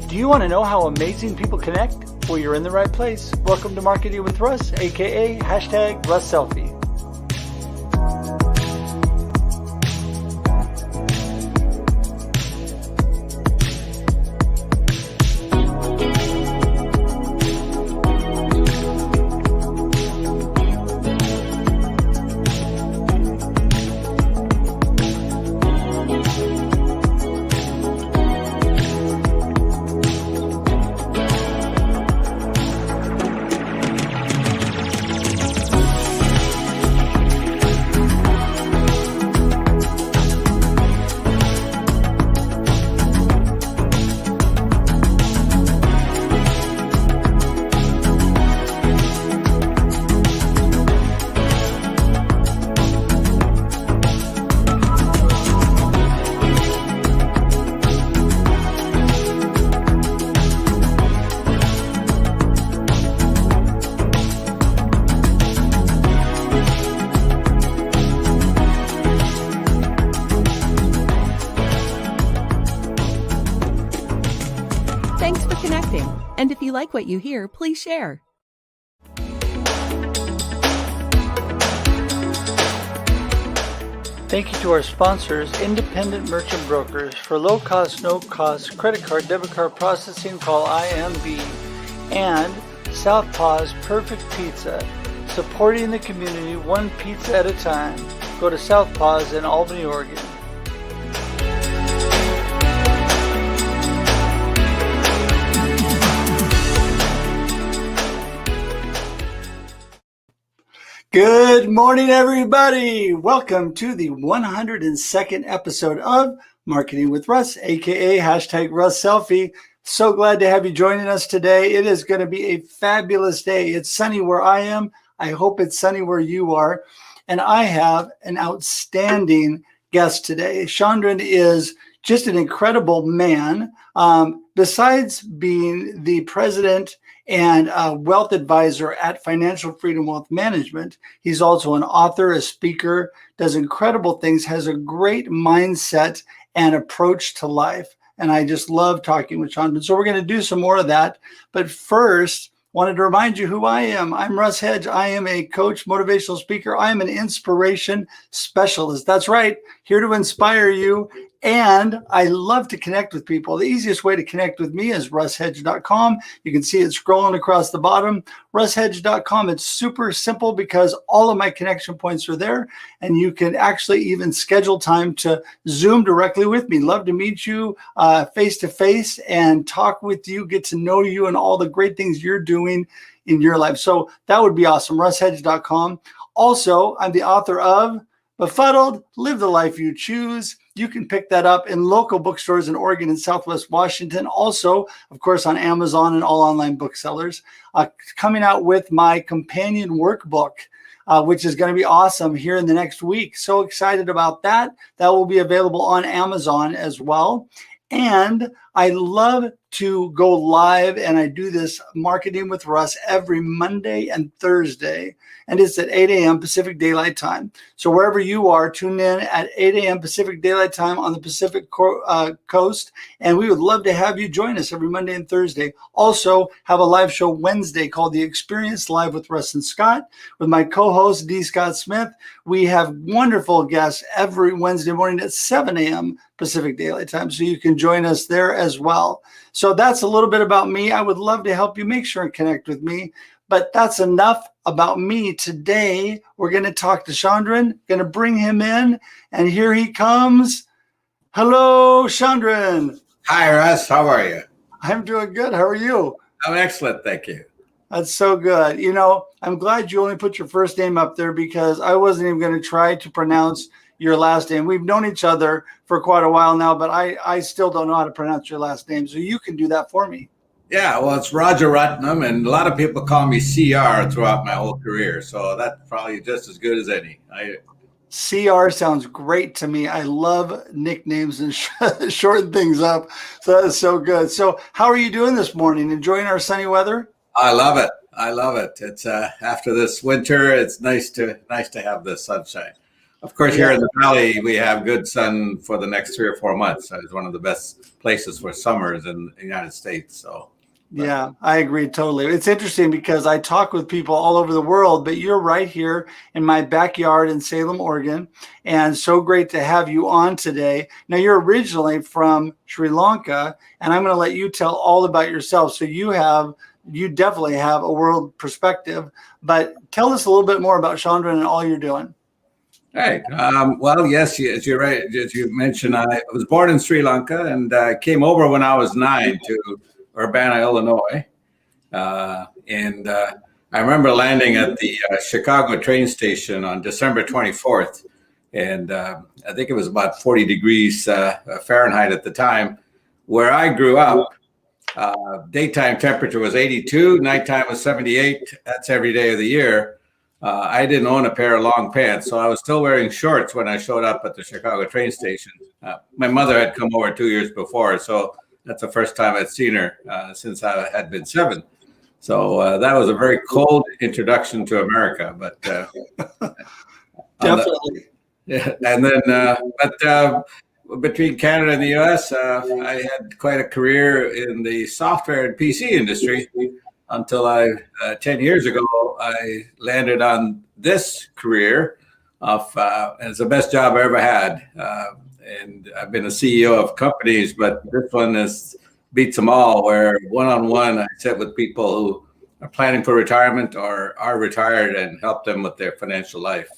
Do you want to know how amazing people connect? Well, you're in the right place. Welcome to Marketing with Russ, aka #RussSelfie. Thanks for connecting. And if you like what you hear, please share. Thank you to our sponsors, Independent Merchant Brokers. For low cost, no cost credit card, debit card processing, call IMB. And Southpaw's Perfect Pizza, supporting the community one pizza at a time. Go to Southpaw's in Albany, Oregon. Good morning, everybody. Welcome to the 102nd episode of Marketing with Russ, aka #RussSelfie. So glad to have you joining us today. It is going to be a fabulous day. It's sunny where I am. I hope it's sunny where you are. And I have an outstanding guest today. Chandran is just an incredible man. Besides being the president and wealth advisor at Financial Freedom Wealth Management, he's also an author, a speaker, does incredible things, has a great mindset and approach to life. And I just love talking with Chandran. So we're going to do some more of that. But first, wanted to remind you who I am. I'm Russ Hedge. I am a coach, motivational speaker. I am an inspiration specialist. That's right, here to inspire you. And I love to connect with people. The easiest way to connect with me is russhedge.com. You can see it scrolling across the bottom. russhedge.com. It's super simple because all of my connection points are there. And you can actually even schedule time to Zoom directly with me. Love to meet you face to face and talk with you, get to know you and all the great things you're doing in your life. So that would be awesome. russhedge.com. Also, I'm the author of Befuddled, Live the Life You Choose. You can pick that up in local bookstores in Oregon and Southwest Washington. Also, of course, on Amazon and all online booksellers. Coming out with my companion workbook, which is going to be awesome here in the next week. So excited about that. That will be available on Amazon as well. And I love to go live, and I do this Marketing with Russ every Monday and Thursday, and it's at 8 a.m. Pacific Daylight Time. So wherever you are, tune in at 8 a.m. Pacific Daylight Time on the Pacific Coast, and we would love to have you join us every Monday and Thursday. Also have a live show Wednesday called The Experience Live with Russ and Scott with my co-host D. Scott Smith. We have wonderful guests every Wednesday morning at 7 a.m. Pacific Daylight Time, so you can join us there as well. So that's a little bit about me. I would love to help you. Make sure and connect with me. But that's enough about me. Today, we're going to talk to Chandran, going to bring him in, and here he comes. Hello, Chandran. Hi, Russ. How are you? I'm doing good. How are you? I'm excellent. Thank you. That's so good. You know, I'm glad you only put your first name up there because I wasn't even going to try to pronounce your last name. We've known each other for quite a while now, but I still don't know how to pronounce your last name. So you can do that for me. Yeah, well, it's Rajaratnam, and a lot of people call me CR throughout my whole career. So that's probably just as good as any. CR sounds great to me. I love nicknames and shorten things up. So that is so good. So how are you doing this morning? Enjoying our sunny weather? I love it. It's after this winter, it's nice to have the sunshine. Of course, here in the Valley, we have good sun for the next 3 or 4 months. It's one of the best places for summers in the United States. So, yeah, I agree totally. It's interesting because I talk with people all over the world, but you're right here in my backyard in Salem, Oregon, and so great to have you on today. Now, you're originally from Sri Lanka, and I'm going to let you tell all about yourself. So you definitely have a world perspective, but tell us a little bit more about Chandran and all you're doing. right. Well, yes, you're right. As you mentioned, I was born in Sri Lanka and came over when I was 9 to Urbana, Illinois. I remember landing at the Chicago train station on December 24th. And I think it was about 40 degrees Fahrenheit at the time. Where I grew up, daytime temperature was 82, nighttime was 78. That's every day of the year. I didn't own a pair of long pants, so I was still wearing shorts when I showed up at the Chicago train station. My mother had come over 2 years before, so that's the first time I'd seen her since I had been 7. So that was a very cold introduction to America. But Definitely. yeah, and then, between Canada and the U.S., I had quite a career in the software and PC industry until 10 years ago, I landed on this career it's the best job I ever had. And I've been a CEO of companies, but this one beats them all, where one-on-one I sit with people who are planning for retirement or are retired and help them with their financial life.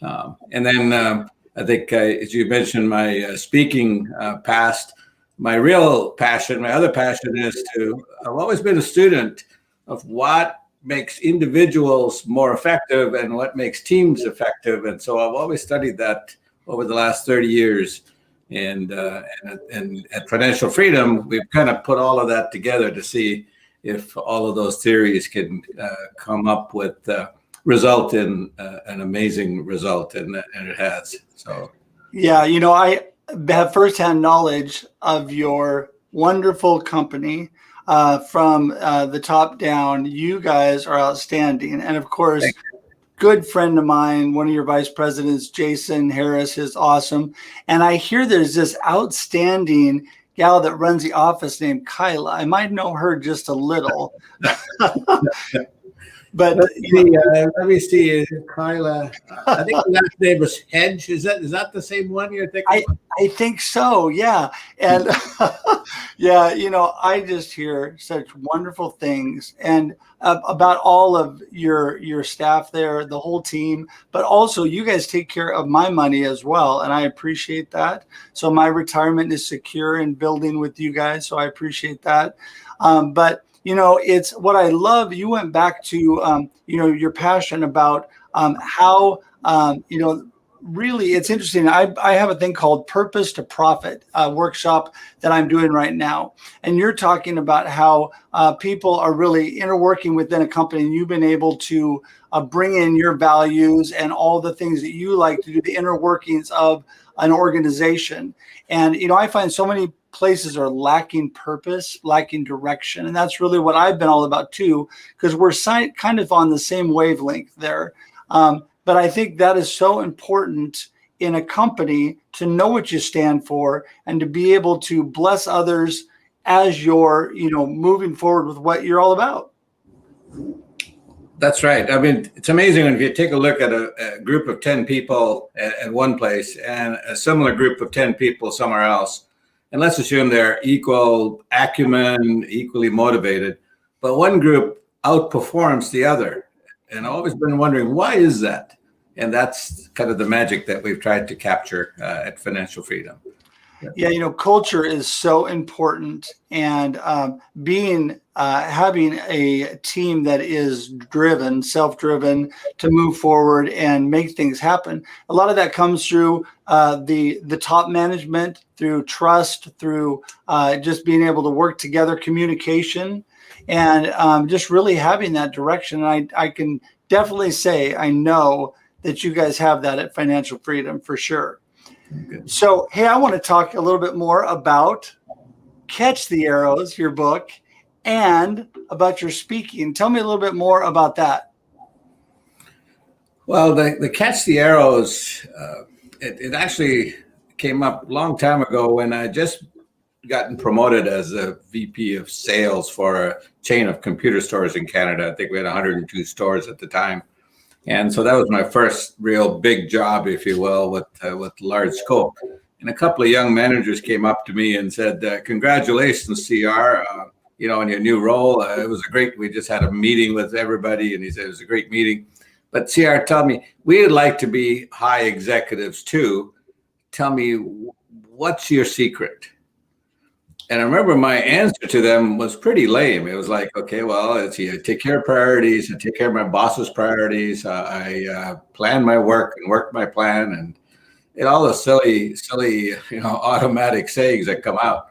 And then I think, as you mentioned, my speaking past, my real passion, my other passion is I've always been a student of what makes individuals more effective and what makes teams effective. And so I've always studied that over the last 30 years. And at Financial Freedom, we've kind of put all of that together to see if all of those theories can come up with result in an amazing result, and it has. So, yeah, I have firsthand knowledge of your wonderful company from the top down. You guys are outstanding, and of course, good friend of mine, one of your vice presidents, Jason Harris, is awesome. And I hear there's this outstanding gal that runs the office named Kyla. I might know her just a little. But let me see, Kyla. I think the last name was Hedge. Is that the same one you're thinking? I think so. Yeah. And yeah, I just hear such wonderful things and about all of your staff there, the whole team, but also you guys take care of my money as well. And I appreciate that. So my retirement is secure in building with you guys. So I appreciate that. But it's what I love. You went back to, your passion about how, really, it's interesting. I have a thing called Purpose to Profit workshop that I'm doing right now. And you're talking about how people are really interworking within a company, and you've been able to bring in your values and all the things that you like to do, the inner workings of an organization. And, I find so many places are lacking purpose, lacking direction. And that's really what I've been all about too, because we're kind of on the same wavelength there. But I think that is so important in a company to know what you stand for and to be able to bless others as you're, moving forward with what you're all about. That's right. I mean, it's amazing if you take a look at a group of 10 people at one place and a similar group of 10 people somewhere else. And let's assume they're equal acumen, equally motivated, but one group outperforms the other. And I've always been wondering, why is that? And that's kind of the magic that we've tried to capture at Financial Freedom. Yeah, culture is so important, and having a team that is driven, self-driven to move forward and make things happen. A lot of that comes through the top management, through trust, through just being able to work together, communication, and just really having that direction. And I can definitely say I know that you guys have that at Financial Freedom for sure. Good. So, hey, I want to talk a little bit more about Catch the Arrows, your book, and about your speaking. Tell me a little bit more about that. Well, the Catch the Arrows, it actually came up a long time ago when I just gotten promoted as a VP of sales for a chain of computer stores in Canada. I think we had 102 stores at the time. And so that was my first real big job, if you will, with large scope. And a couple of young managers came up to me and said, congratulations, CR, on your new role. It was we just had a meeting with everybody, and he said it was a great meeting. But CR told me, we'd like to be high executives too. Tell me, what's your secret? And I remember my answer to them was pretty lame. It was like, okay, well, I take care of priorities. I take care of my boss's priorities. I plan my work and work my plan, and all the silly, automatic sayings that come out.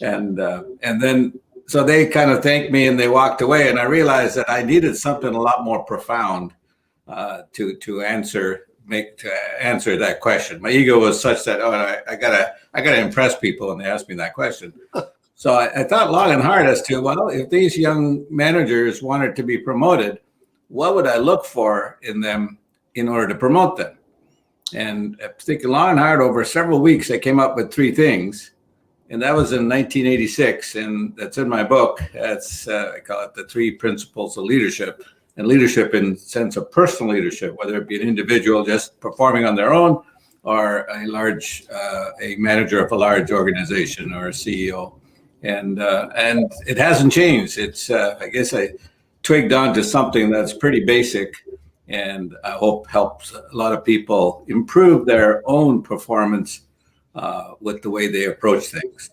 And then, so they kind of thanked me and they walked away. And I realized that I needed something a lot more profound to answer that question. My ego was such that I gotta impress people when they ask me that question. So I thought long and hard as to, well, if these young managers wanted to be promoted, what would I look for in them in order to promote them? And thinking long and hard over several weeks, I came up with 3 things. And that was in 1986, and that's in my book. That's I call it the 3 principles of leadership. And leadership in the sense of personal leadership, whether it be an individual just performing on their own, or a manager of a large organization or a CEO. And it hasn't changed. It's I guess I twigged onto something that's pretty basic, and I hope helps a lot of people improve their own performance with the way they approach things.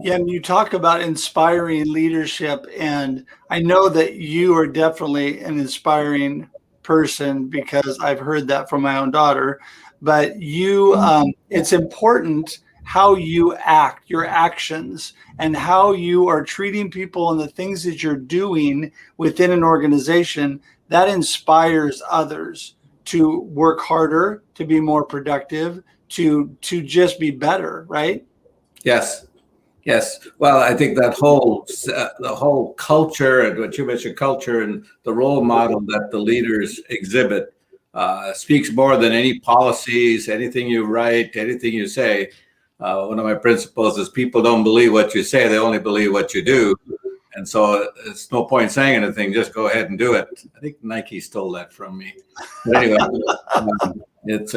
Yeah, and you talk about inspiring leadership, and I know that you are definitely an inspiring person because I've heard that from my own daughter. But it's important how you act, your actions, and how you are treating people and the things that you're doing within an organization that inspires others to work harder, to be more productive, to just be better, right? Yes. Well, I think that the whole culture, and what you mentioned, culture and the role model that the leaders exhibit speaks more than any policies, anything you write, anything you say. One of my principles is people don't believe what you say, they only believe what you do. And so it's no point saying anything, just go ahead and do it. I think Nike stole that from me. But anyway, it's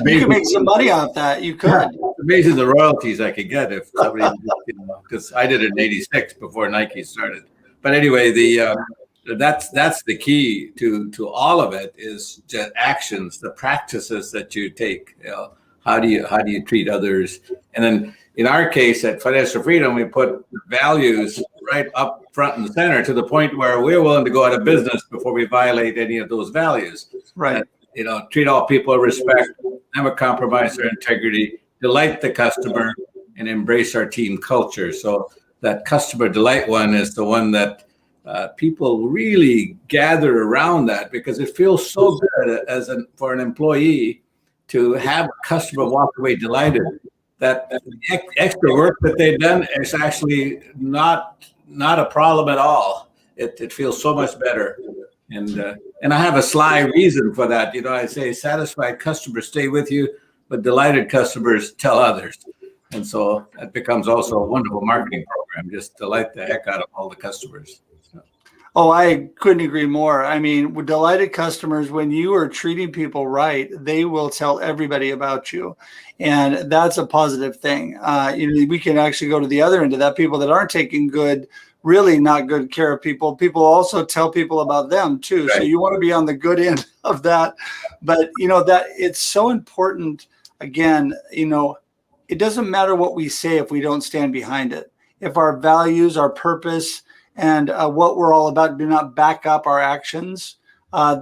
you could make some money off that. You could. Yeah, it's amazing the royalties I could get if somebody, because I did it in '86 before Nike started. But anyway, that's the key to all of it is just actions, the practices that you take. How do you treat others? And then in our case at Financial Freedom, we put values right up front and center to the point where we're willing to go out of business before we violate any of those values. Right. Treat all people with respect, never compromise their integrity, delight the customer, and embrace our team culture. So that customer delight one is the one that people really gather around that, because it feels so good for an employee to have a customer walk away delighted that the extra work that they've done is actually not a problem at all. It feels so much better. And I have a sly reason for that. I say satisfied customers stay with you, but delighted customers tell others. And so that becomes also a wonderful marketing program, just delight the heck out of all the customers. Oh, I couldn't agree more. I mean, with delighted customers, when you are treating people right, they will tell everybody about you. And that's a positive thing. We can actually go to the other end of that. People that aren't taking really not good care of people. People also tell people about them too. Right. So you want to be on the good end of that. But, that it's so important. Again, it doesn't matter what we say if we don't stand behind it. If our values, our purpose, and what we're all about do not back up our actions,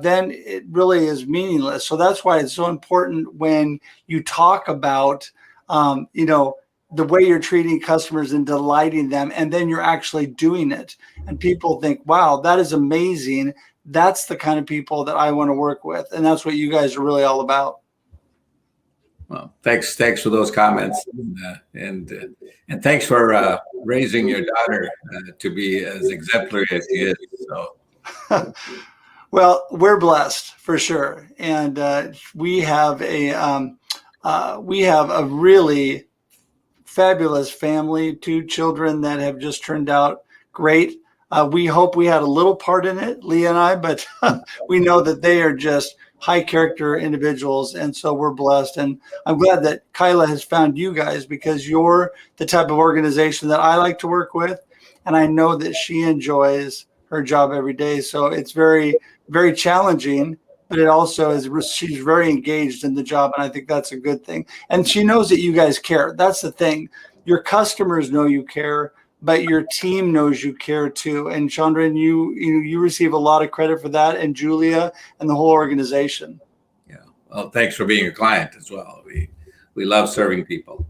then it really is meaningless. So that's why it's so important when you talk about, the way you're treating customers and delighting them, and then you're actually doing it. And people think, wow, that is amazing. That's the kind of people that I want to work with. And that's what you guys are really all about. Well, thanks for those comments, and thanks for raising your daughter to be as exemplary as she is. So, Well, we're blessed for sure, and we have a really fabulous family, two children that have just turned out great. We hope we had a little part in it, Leah and I, but we know that they are just high character individuals. And so we're blessed. And I'm glad that Kyla has found you guys, because you're the type of organization that I like to work with. And I know that she enjoys her job every day. So it's very, very challenging, but it also is, she's very engaged in the job. And I think that's a good thing. And she knows that you guys care. That's the thing. Your customers know you care, but your team knows you care too. And Chandran, you receive a lot of credit for that, and Julia and the whole organization. Yeah. Well, thanks for being a client as well. We love serving people.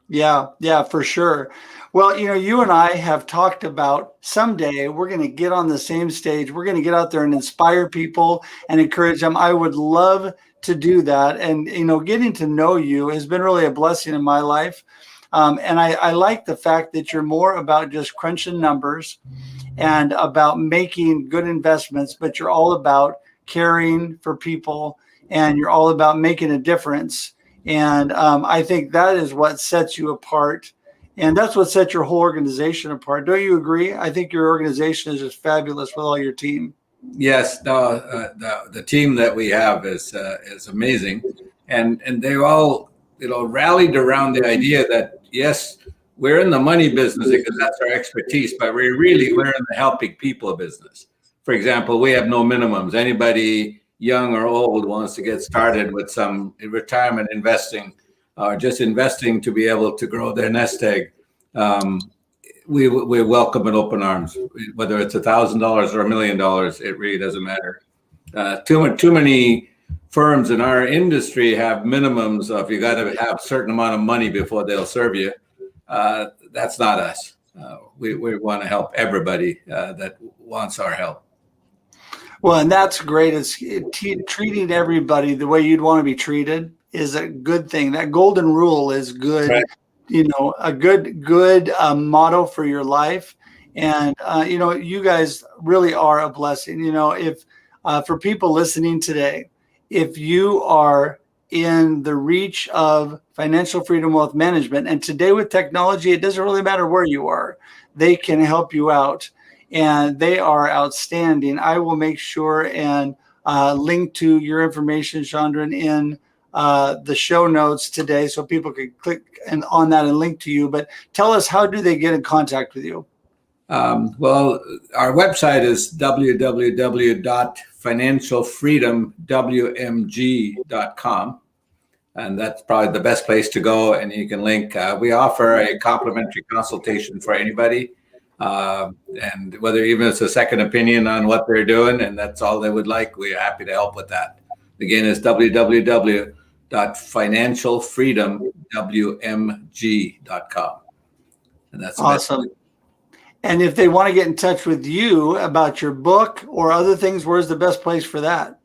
Yeah, for sure. Well, you and I have talked about someday we're going to get on the same stage. We're going to get out there and inspire people and encourage them. I would love to do that. And, getting to know you has been really a blessing in my life. And I like the fact that you're more about just crunching numbers and about making good investments, but you're all about caring for people, and you're all about making a difference. And I think that is what sets you apart. And that's what sets your whole organization apart. Don't you agree? I think your organization is just fabulous with all your team. Yes, no, the team that we have is amazing, and they all rallied around the idea that yes, we're in the money business because that's our expertise, but we're in the helping people business. For example, we have no minimums. Anybody young or old wants to get started with some retirement investing or just investing to be able to grow their nest egg, we welcome in open arms. Whether it's $1,000 or $1 million, it really doesn't matter. Too many firms in our industry have minimums of you got to have a certain amount of money before they'll serve you. That's not us. We want to help everybody that wants our help. Well, and that's great. It's treating everybody the way you'd want to be treated is a good thing. That golden rule is good. Right. A good motto for your life. And, you guys really are a blessing. If for people listening today, if you are in the reach of financial freedom wealth management, and today with technology, it doesn't really matter where you are, they can help you out. And they are outstanding. I will make sure and link to your information, Chandran, in the show notes today, so people can click on that and link to you. But tell us, how do they get in contact with you? Well, our website is www.financialfreedomwmg.com. And that's probably the best place to go. And you can link. We offer a complimentary consultation for anybody. And whether even it's a second opinion on what they're doing, and that's all they would like, we're happy to help with that. Again, it's www.financialfreedomwmg.com. And that's awesome. And if they want to get in touch with you about your book or other things, where's the best place for that?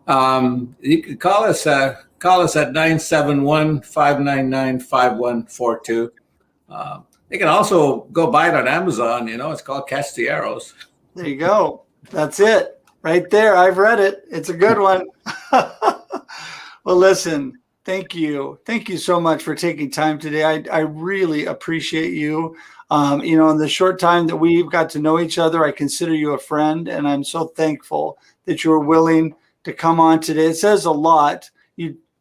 You can call us at 971-599-5142. They can also go buy it on Amazon. It's called Catch the Arrows. There you go. That's it right there. I've read it. It's a good one. Well, listen, thank you. Thank you so much for taking time today. I really appreciate you. In the short time that we've got to know each other, I consider you a friend, and I'm so thankful that you were willing to come on today. It says a lot.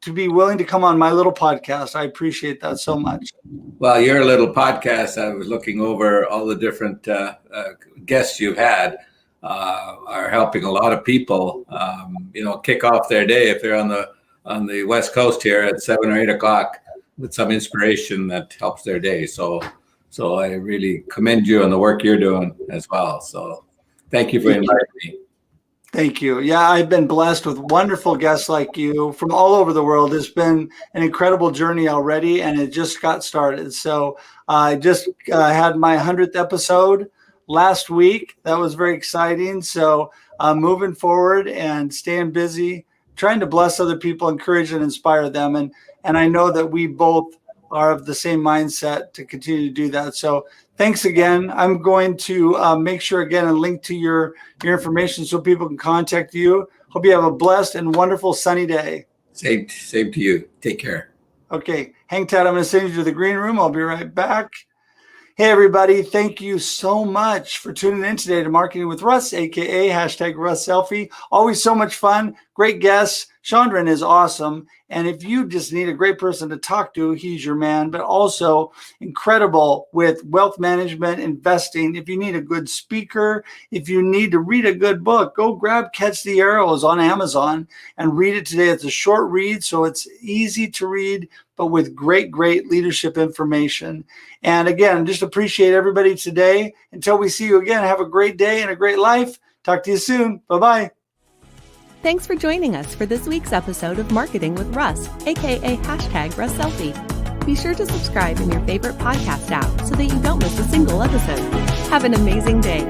To be willing to come on my little podcast. I appreciate that so much. Well, your little podcast, I was looking over all the different guests you've had, are helping a lot of people, kick off their day if they're on the West Coast here at 7 or 8 o'clock with some inspiration that helps their day. So I really commend you on the work you're doing as well. So thank you for inviting me. Thank you. Yeah, I've been blessed with wonderful guests like you from all over the world. It's been an incredible journey already, and it just got started. So I just had my 100th episode last week. That was very exciting. So moving forward and staying busy, trying to bless other people, encourage and inspire them. And I know that we both are of the same mindset to continue to do that. So Thanks again. I'm going to make sure again and link to your information so people can contact you. Hope you have a blessed and wonderful sunny day. Same to you. Take care. Okay, hang tight. I'm going to send you to the green room. I'll be right back. Hey, everybody. Thank you so much for tuning in today to Marketing with Russ, a.k.a. hashtag Russ Selfie. Always so much fun. Great guests. Chandran is awesome. And if you just need a great person to talk to, he's your man, but also incredible with wealth management, investing. If you need a good speaker, if you need to read a good book, go grab Catch the Arrows on Amazon and read it today. It's a short read, so it's easy to read, but with great leadership information. And again, just appreciate everybody today. Until we see you again, have a great day and a great life. Talk to you soon. Bye-bye. Thanks for joining us for this week's episode of Marketing with Russ, aka hashtag Russ Selfie. Be sure to subscribe in your favorite podcast app so that you don't miss a single episode. Have an amazing day.